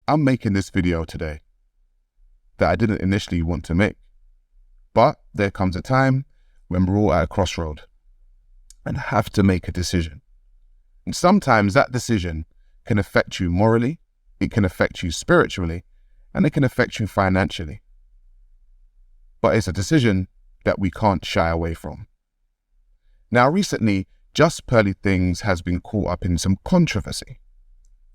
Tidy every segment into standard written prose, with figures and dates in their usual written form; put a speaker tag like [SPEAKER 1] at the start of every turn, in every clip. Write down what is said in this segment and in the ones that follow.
[SPEAKER 1] I'm making this video today that I didn't initially want to make. But there comes a time when we're all at a crossroad and have to make a decision. And sometimes that decision can affect you morally, it can affect you spiritually, and it can affect you financially. But it's a decision that we can't shy away from. Now, recently, Just Pearly Things has been caught up in some controversy.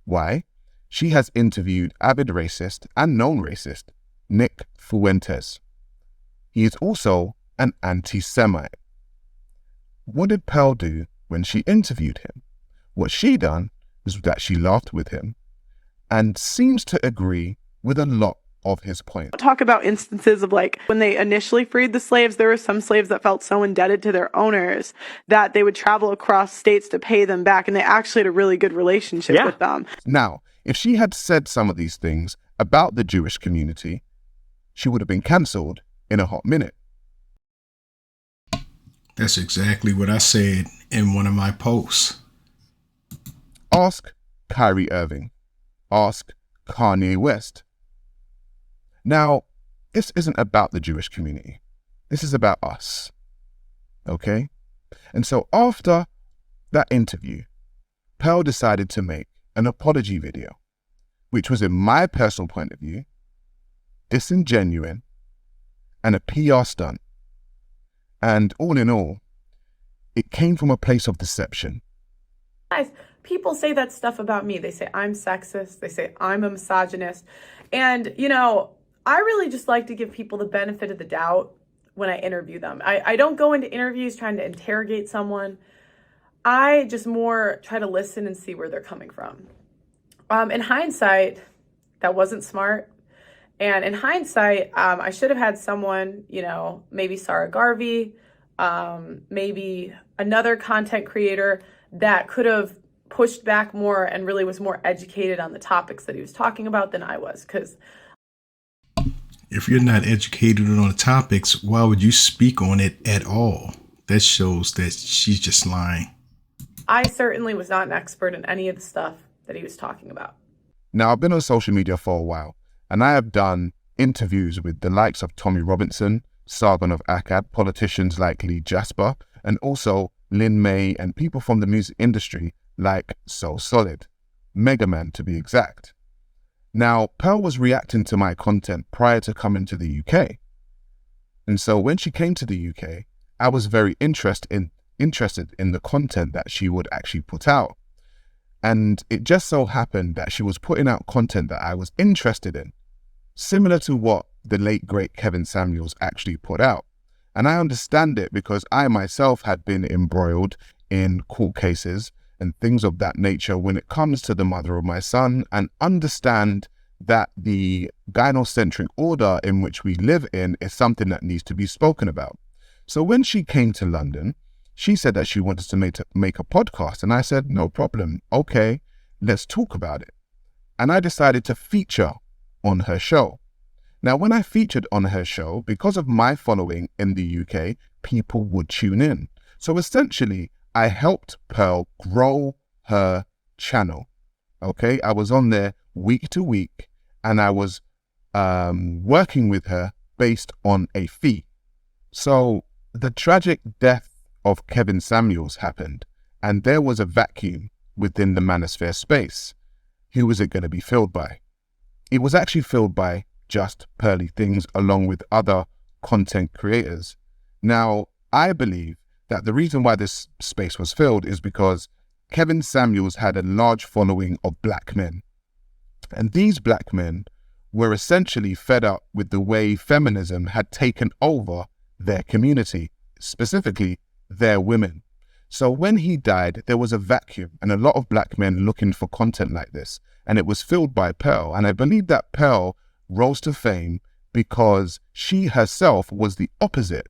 [SPEAKER 1] Why? She has interviewed avid racist and known racist Nick Fuentes. He is also an anti-Semite. What did Pearl do when she interviewed him? What she done is that she laughed with him and seems to agree with a lot of his points.
[SPEAKER 2] Talk about instances of like when they initially freed the slaves, there were some slaves that felt so indebted to their owners that they would travel across states to pay them back, and they actually had a really good relationship with them.
[SPEAKER 1] Now, if she had said some of these things about the Jewish community, she would have been cancelled in a hot minute.
[SPEAKER 3] That's exactly what I said in one of my posts.
[SPEAKER 1] Ask Kyrie Irving. Ask Kanye West. Now, this isn't about the Jewish community. This is about us. Okay? And so after that interview, Pearl decided to make an apology video, which was, in my personal point of view, disingenuous and a PR stunt. And all in all, it came from a place of deception.
[SPEAKER 2] Guys, people say that stuff about me. They say I'm sexist. They say I'm a misogynist. And, you know, I really just like to give people the benefit of the doubt when I interview them. I don't go into interviews trying to interrogate someone. I just more try to listen and see where they're coming from. In hindsight, that wasn't smart. And in hindsight, I should have had someone, you know, maybe Sa Ra Garvey, maybe another content creator that could have pushed back more and really was more educated on the topics that he was talking about than I was. Because
[SPEAKER 3] if you're not educated on the topics, why would you speak on it at all? That shows that she's just lying.
[SPEAKER 2] I certainly was not an expert in any of the stuff that he was talking about.
[SPEAKER 1] Now, I've been on social media for a while, and I have done interviews with the likes of Tommy Robinson, Sargon of Akkad, politicians like Lee Jasper, and also Lin May and people from the music industry like So Solid, Mega Man to be exact. Now, Pearl was reacting to my content prior to coming to the UK. And so when she came to the UK, I was very interested in the content that she would actually put out. And it just so happened that she was putting out content that I was interested in, similar to what the late great Kevin Samuels actually put out. And I understand it because I myself had been embroiled in court cases and things of that nature when it comes to the mother of my son, and understand that the gynocentric order in which we live in is something that needs to be spoken about. So when she came to London, she said that she wanted to make a podcast, and I said, no problem. Okay, let's talk about it. And I decided to feature on her show. Now, when I featured on her show, because of my following in the UK, people would tune in. So essentially, I helped Pearl grow her channel. Okay, I was on there week to week, and I was working with her based on a fee. So the tragic death of Kevin Samuels happened, and there was a vacuum within the manosphere space. Who was it going to be filled by? It was actually filled by Just Pearly Things along with other content creators. Now, I believe that the reason why this space was filled is because Kevin Samuels had a large following of black men. And these black men were essentially fed up with the way feminism had taken over their community, specifically their women. So when he died, there was a vacuum and a lot of black men looking for content like this. And it was filled by Pearl. And I believe that Pearl rose to fame because she herself was the opposite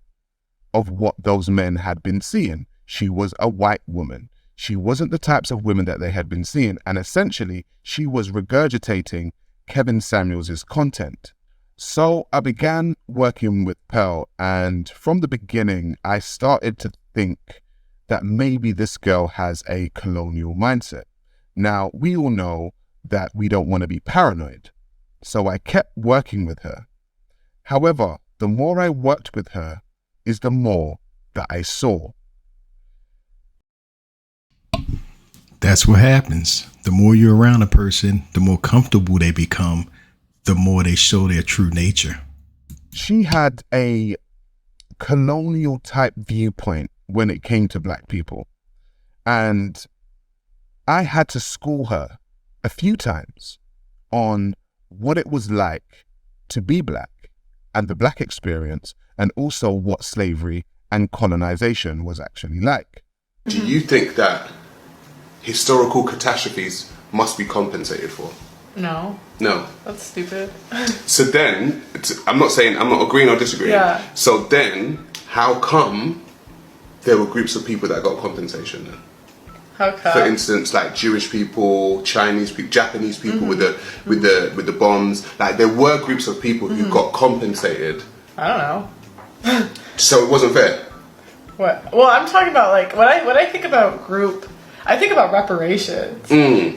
[SPEAKER 1] of what those men had been seeing. She was a white woman. She wasn't the types of women that they had been seeing. And essentially, she was regurgitating Kevin Samuels' content. So I began working with Pearl, and from the beginning, I started to think that maybe this girl has a colonial mindset. Now, we all know that we don't want to be paranoid. So I kept working with her. However, the more I worked with her is the more that I saw.
[SPEAKER 3] That's what happens. The more you're around a person, the more comfortable they become, the more they show their true nature.
[SPEAKER 1] She had a colonial type viewpoint when it came to black people. And I had to school her a few times on what it was like to be black and the black experience, and also what slavery and colonization was actually like.
[SPEAKER 4] Do you think that historical catastrophes must be compensated for?
[SPEAKER 2] No.
[SPEAKER 4] No.
[SPEAKER 2] That's stupid.
[SPEAKER 4] So then, I'm not agreeing or disagreeing.
[SPEAKER 2] Yeah.
[SPEAKER 4] So then, how come there were groups of people that got compensation then?
[SPEAKER 2] How come?
[SPEAKER 4] For instance, like Jewish people, Chinese people, Japanese people with the bombs. Like there were groups of people who got compensated.
[SPEAKER 2] I don't know.
[SPEAKER 4] So it wasn't fair.
[SPEAKER 2] What? Well, I'm talking about like when I think about group, I think about reparations.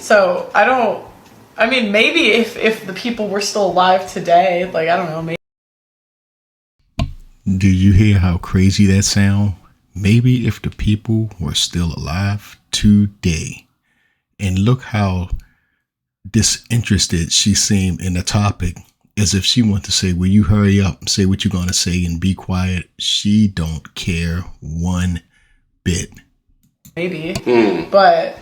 [SPEAKER 2] So I mean, maybe if the people were still alive today, like I don't know, maybe.
[SPEAKER 3] Do you hear how crazy that sound? Maybe if the people were still alive today. And look how disinterested she seemed in the topic, as if she wanted to say, will you hurry up and say what you're going to say and be quiet? She don't care one bit.
[SPEAKER 2] Maybe. But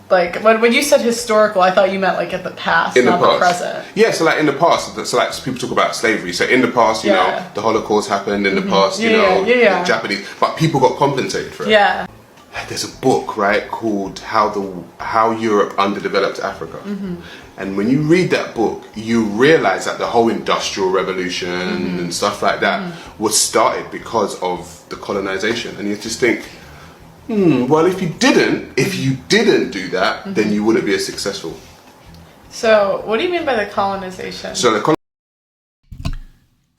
[SPEAKER 2] like when you said historical, I thought you meant like at the past,
[SPEAKER 4] In the
[SPEAKER 2] not
[SPEAKER 4] past.
[SPEAKER 2] the present.
[SPEAKER 4] Yeah, so like in the past, so like people talk about slavery. So in the past, you know, the Holocaust happened. In the past, you know, the Japanese, but people got compensated for it.
[SPEAKER 2] Yeah.
[SPEAKER 4] There's a book, right, called How Europe Underdeveloped Africa. And when you read that book, you realize that the whole Industrial Revolution and stuff like that was started because of the colonization. And you just think, well, if you didn't do that, then you wouldn't be as successful.
[SPEAKER 2] So what do you mean by the colonization?
[SPEAKER 4] So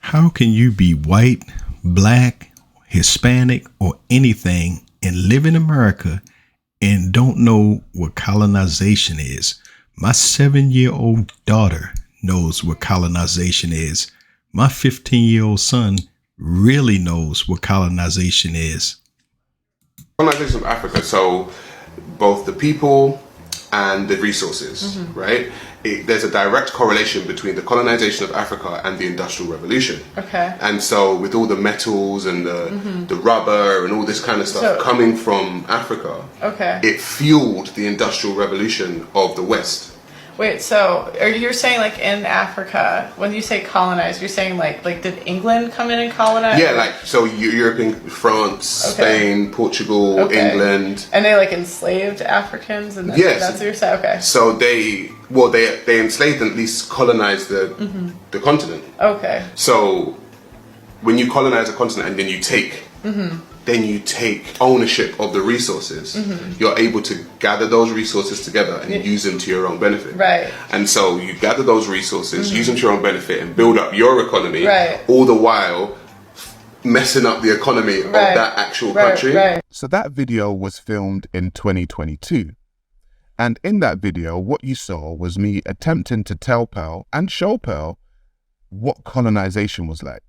[SPEAKER 3] How can you be white, black, Hispanic, or anything and live in America and don't know what colonization is? My 7-year-old daughter knows what colonization is. My 15-year-old son really knows what colonization is.
[SPEAKER 4] colonization of Africa, so both the people and the resources, right? There's a direct correlation between the colonization of Africa and the Industrial Revolution.
[SPEAKER 2] Okay.
[SPEAKER 4] And so with all the metals and the rubber and all this kind of stuff coming from Africa, it fueled the Industrial Revolution of the West.
[SPEAKER 2] Wait, so you're saying like in Africa, when you say colonize, you're saying like did England come in and colonize?
[SPEAKER 4] Yeah, like so European, France, Spain, Portugal, England.
[SPEAKER 2] And they like enslaved Africans, and that's what you're saying. Okay.
[SPEAKER 4] So they enslaved and at least colonized the continent.
[SPEAKER 2] Okay.
[SPEAKER 4] So when you colonize a continent and then you take ownership of the resources, you're able to gather those resources together and use them to your own benefit.
[SPEAKER 2] Right.
[SPEAKER 4] And so you gather those resources, use them to your own benefit and build up your economy, all the while messing up the economy of that actual country.
[SPEAKER 2] Right.
[SPEAKER 1] So that video was filmed in 2022. And in that video, what you saw was me attempting to tell Pearl and show Pearl what colonization was like.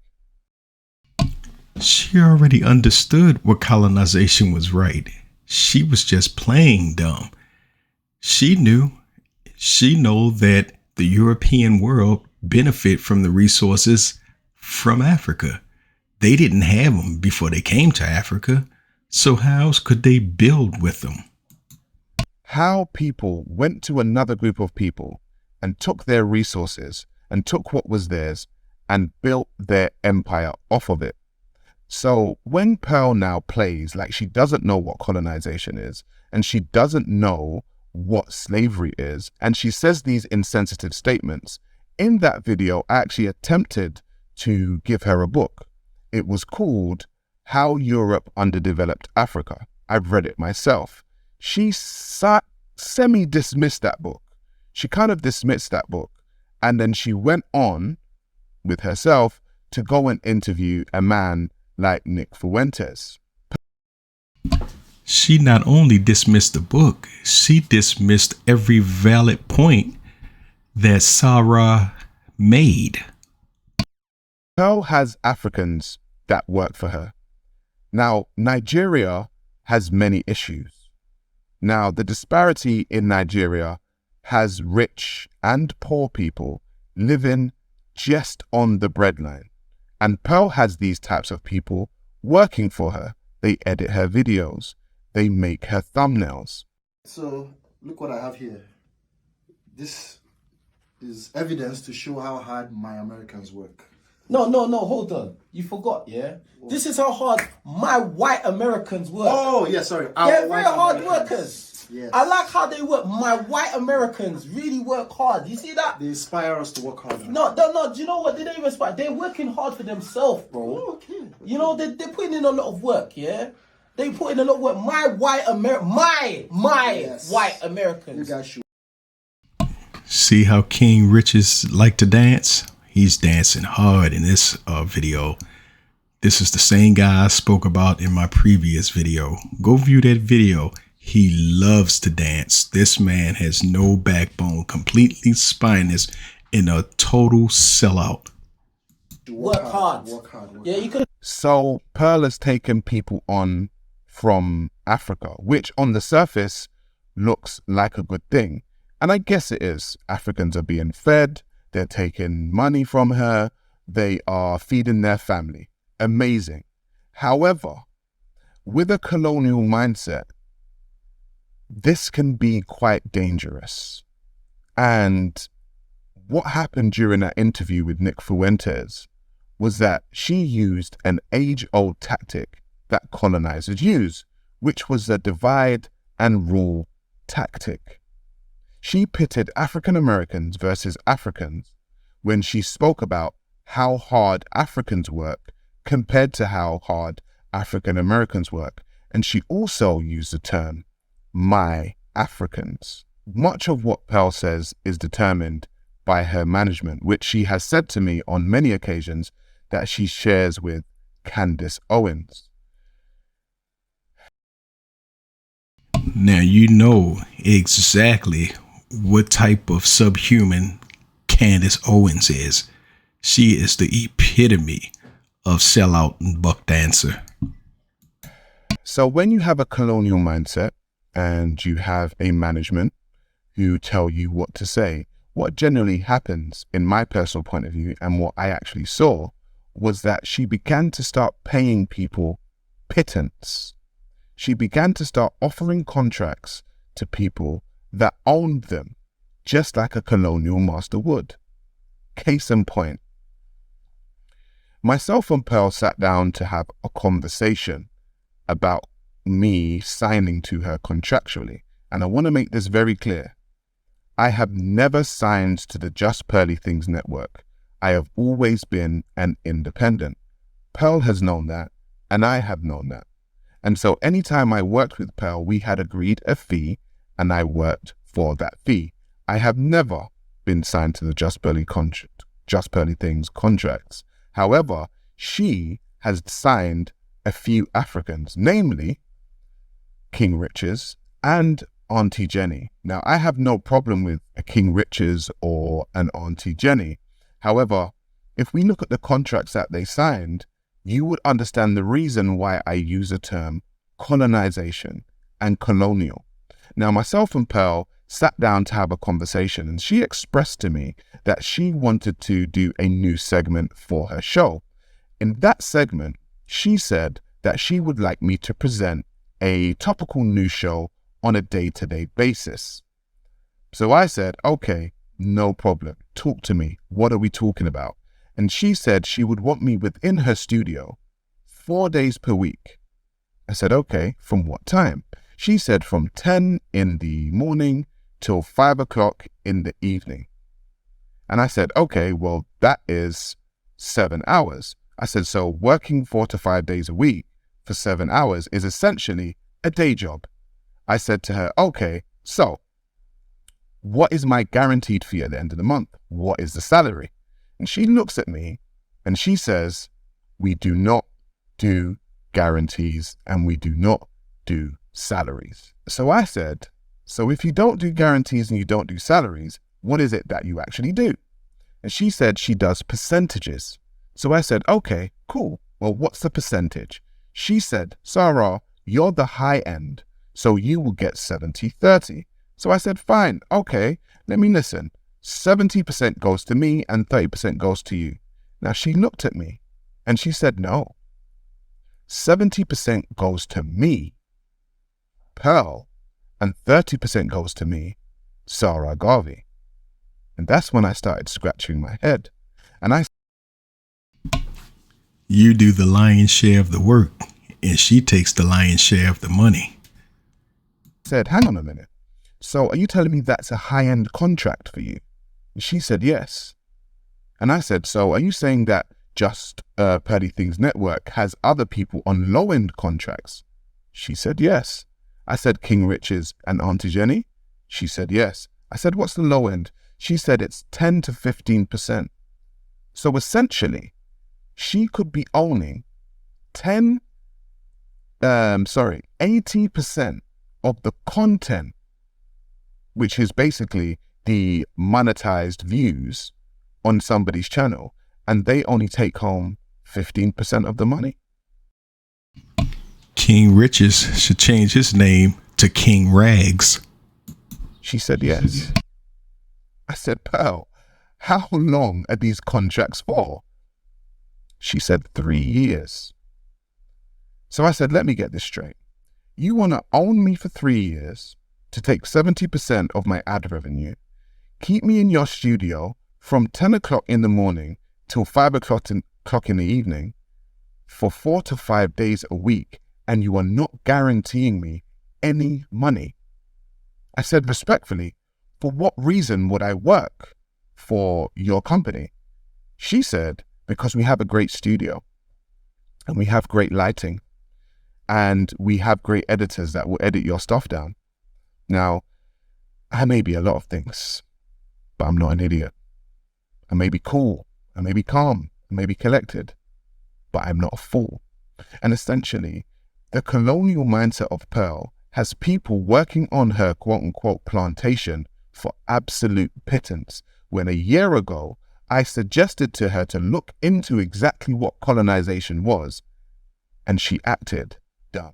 [SPEAKER 3] She already understood what colonization was right. She was just playing dumb. She know that the European world benefit from the resources from Africa. They didn't have them before they came to Africa. So how else could they build with them?
[SPEAKER 1] How people went to another group of people and took their resources and took what was theirs and built their empire off of it. So when Pearl now plays like she doesn't know what colonization is, and she doesn't know what slavery is, and she says these insensitive statements, in that video, I actually attempted to give her a book. It was called How Europe Underdeveloped Africa. I've read it myself. She semi-dismissed that book. She kind of dismissed that book. And then she went on with herself to go and interview a man like Nick Fuentes.
[SPEAKER 3] She not only dismissed the book, she dismissed every valid point that Sa Ra made.
[SPEAKER 1] Pearl has Africans that work for her. Now, Nigeria has many issues. Now, the disparity in Nigeria has rich and poor people living just on the breadline. And Pearl has these types of people working for her. They edit her videos. They make her thumbnails.
[SPEAKER 5] So, look what I have here. This is evidence to show how hard my Americans work.
[SPEAKER 6] No, hold on. You forgot, yeah? What? This is how hard my white Americans work.
[SPEAKER 5] Oh, yeah, sorry.
[SPEAKER 6] They're very hard workers.
[SPEAKER 5] Yes.
[SPEAKER 6] I like how they work. My white Americans really work hard. You see that?
[SPEAKER 5] They inspire us to work harder.
[SPEAKER 6] No. Do you know what? They don't even inspire. They're working hard for themselves, bro.
[SPEAKER 5] Oh, okay.
[SPEAKER 6] You know, they're putting in a lot of work, yeah? They put in a lot of work. My white Americans.
[SPEAKER 5] You guys should.
[SPEAKER 3] See how King Riches like to dance? He's dancing hard in this video. This is the same guy I spoke about in my previous video. Go view that video. He loves to dance. This man has no backbone, completely spineless, and a total sellout.
[SPEAKER 6] Work hard. Yeah, you could.
[SPEAKER 1] So Pearl has taken people on from Africa, which on the surface looks like a good thing. And I guess it is. Africans are being fed. They're taking money from her. They are feeding their family. Amazing. However, with a colonial mindset, this can be quite dangerous. And what happened during that interview with Nick Fuentes was that she used an age-old tactic that colonizers use, which was the divide and rule tactic. She pitted African Americans versus Africans when she spoke about how hard Africans work compared to how hard African Americans work. And she also used the term, my Africans. Much of what Pearl says is determined by her management, which she has said to me on many occasions that she shares with Candace Owens.
[SPEAKER 3] Now you know exactly what type of subhuman Candace Owens is. She is the epitome of sellout and buck dancer.
[SPEAKER 1] So when you have a colonial mindset and you have a management who tell you what to say, what generally happens in my personal point of view and what I actually saw was that she began to start paying people pittance. She began to start offering contracts to people that owned them, just like a colonial master would. Case in point, myself and Pearl sat down to have a conversation about me signing to her contractually. And I want to make this very clear. I have never signed to the Just Pearly Things network. I have always been an independent. Pearl has known that, and I have known that. And so anytime I worked with Pearl, we had agreed a fee, and I worked for that fee. I have never been signed to the Just Pearly Things contracts. However, she has signed a few Africans, namely King Riches and Auntie Jenny. Now, I have no problem with a King Riches or an Auntie Jenny. However, if we look at the contracts that they signed, you would understand the reason why I use the term colonization and colonial. Now, myself and Pearl sat down to have a conversation, and she expressed to me that she wanted to do a new segment for her show. In that segment, she said that she would like me to present a topical news show on a day-to-day basis. So I said, okay, no problem. Talk to me. What are we talking about? And she said she would want me within her studio 4 days per week. I said, okay, from what time? She said from 10 in the morning till 5 o'clock in the evening. And I said, okay, well, that is 7 hours. I said, so working 4 to 5 days a week for 7 hours is essentially a day job. I said to her, okay, so what is my guaranteed fee at the end of the month? What is the salary? And she looks at me and she says, we do not do guarantees and we do not do salaries. So I said, so if you don't do guarantees and you don't do salaries, what is it that you actually do? And she said she does percentages. So I said, okay, cool. Well, what's the percentage? She said, Sa Ra, you're the high end, so you will get 70-30. So I said, fine, okay, let me listen. 70% goes to me and 30% goes to you. Now she looked at me and she said, no, 70% goes to me, Pearl, and 30% goes to me, Sa Ra Garvey. And that's when I started scratching my head. And I
[SPEAKER 3] You do the lion's share of the work, and she takes the lion's share of the money.
[SPEAKER 1] said, hang on a minute. So are you telling me that's a high-end contract for you? And she said, yes. And I said, so are you saying that Just Petty Things Network has other people on low-end contracts? She said, yes. I said, King Rich's and Auntie Jenny? She said, yes. I said, what's the low end? She said, it's 10 to 15%. So essentially, she could be owning 80% of the content, which is basically the monetized views on somebody's channel, and they only take home 15% of the money.
[SPEAKER 3] King Riches should change his name to King Rags.
[SPEAKER 1] She said, yes. I said, Pearl, how long are these contracts for? She said, 3 years. So I said, let me get this straight. You want to own me for 3 years to take 70% of my ad revenue, keep me in your studio from 10 o'clock in the morning till 5 o'clock in the evening for 4 to 5 days a week, and you are not guaranteeing me any money. I said respectfully, for what reason would I work for your company? She said, because we have a great studio and we have great lighting and we have great editors that will edit your stuff down. Now, I may be a lot of things, but I'm not an idiot. I may be cool, I may be calm, I may be collected, but I'm not a fool. And essentially, the colonial mindset of Pearl has people working on her quote-unquote plantation for absolute pittance, when a year ago, I suggested to her to look into exactly what colonization was, and she acted dumb.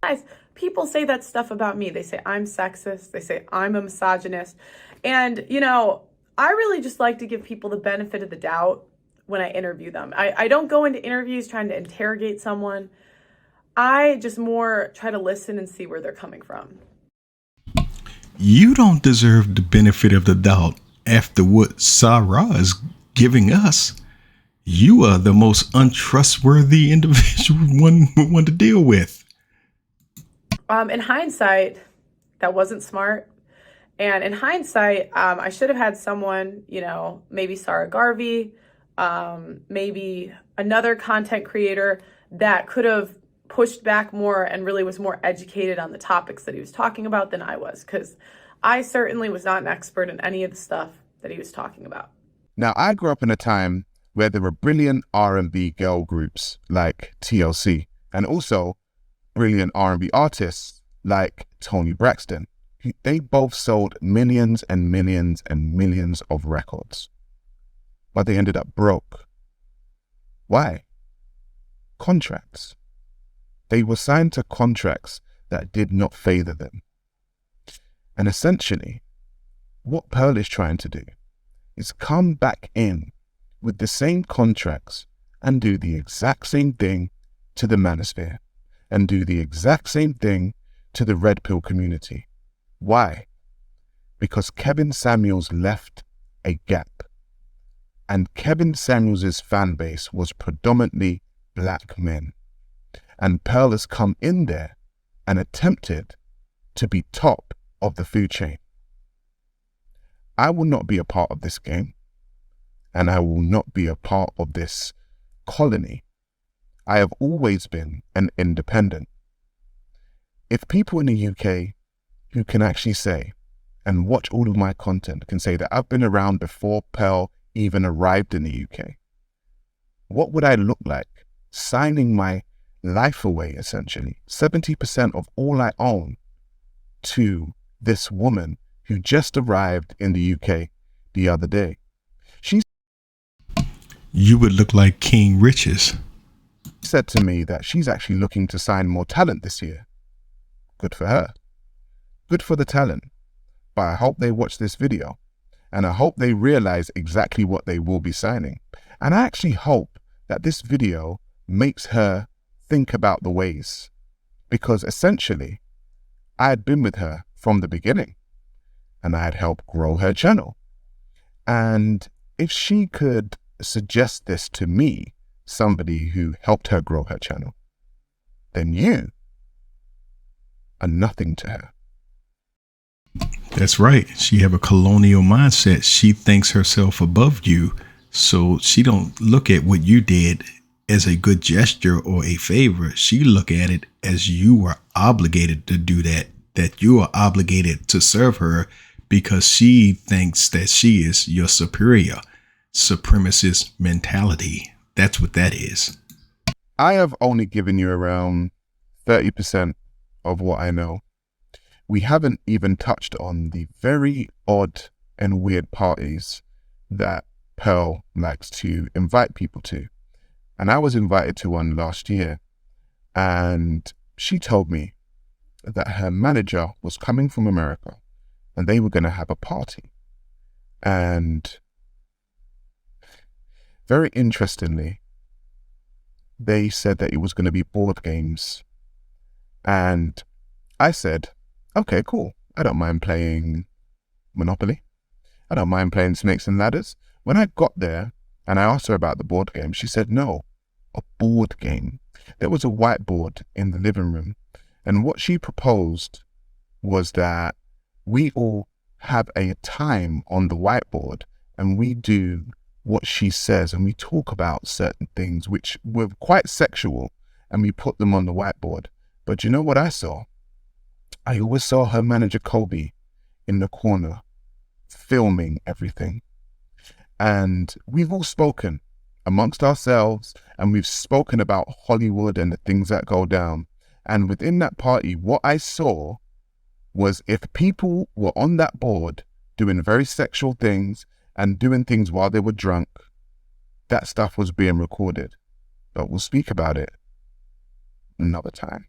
[SPEAKER 2] Guys, people say that stuff about me. They say I'm sexist. They say I'm a misogynist. And, you know, I really just like to give people the benefit of the doubt when I interview them. I don't go into interviews trying to interrogate someone. I just more try to listen and see where they're coming from.
[SPEAKER 3] You don't deserve the benefit of the doubt after what Sa Ra is giving us. You are the most untrustworthy individual one would want to deal with.
[SPEAKER 2] In hindsight, that wasn't smart. And in hindsight, I should have had someone, you know, maybe Sa Ra Garvey, maybe another content creator that could have pushed back more and really was more educated on the topics that he was talking about than I was, because I certainly was not an expert in any of the stuff that he was talking about.
[SPEAKER 1] Now, I grew up in a time where there were brilliant R&B girl groups like TLC, and also brilliant R&B artists like Toni Braxton. They both sold millions and millions and millions of records, but they ended up broke. Why? Contracts. They were signed to contracts that did not favor them. And essentially, what Pearl is trying to do is come back in with the same contracts and do the exact same thing to the manosphere and do the exact same thing to the red pill community. Why? Because Kevin Samuels left a gap, and Kevin Samuels' fan base was predominantly black men. And Pearl has come in there and attempted to be top of the food chain. I will not be a part of this game, and I will not be a part of this colony. I have always been an independent. If people in the UK who can actually say and watch all of my content can say that I've been around before Pearl even arrived in the UK, what would I look like signing my life away, essentially, 70% of all I own, to this woman who just arrived in the UK the other day. She
[SPEAKER 3] You would look like King Riches.
[SPEAKER 1] said to me that she's actually looking to sign more talent this year. Good for her. Good for the talent. But I hope they watch this video, and I hope they realize exactly what they will be signing. And I actually hope that this video makes her think about the ways, because essentially I had been with her from the beginning and I had helped grow her channel. And if she could suggest this to me, somebody who helped her grow her channel, then you are nothing to her.
[SPEAKER 3] That's right. She have a colonial mindset. She thinks herself above you. So she don't look at what you did as a good gesture or a favor. She look at it as you were obligated to do that you are obligated to serve her because she thinks that she is your superior. Supremacist mentality. That's what that is.
[SPEAKER 1] I have only given you around 30% of what I know. We haven't even touched on the very odd and weird parties that Pearl likes to invite people to. And I was invited to one last year, and she told me that her manager was coming from America and they were going to have a party. And very interestingly, they said that it was going to be board games. And I said, okay, cool. I don't mind playing Monopoly. I don't mind playing Snakes and Ladders. When I got there and I asked her about the board game, she said, no, a board game. There was a whiteboard in the living room. And what she proposed was that we all have a time on the whiteboard and we do what she says and we talk about certain things which were quite sexual and we put them on the whiteboard. But you know what I saw? I always saw her manager Kobe in the corner filming everything. And we've all spoken amongst ourselves and we've spoken about Hollywood and the things that go down. And within that party, what I saw was if people were on that board doing very sexual things and doing things while they were drunk, that stuff was being recorded. But we'll speak about it another time.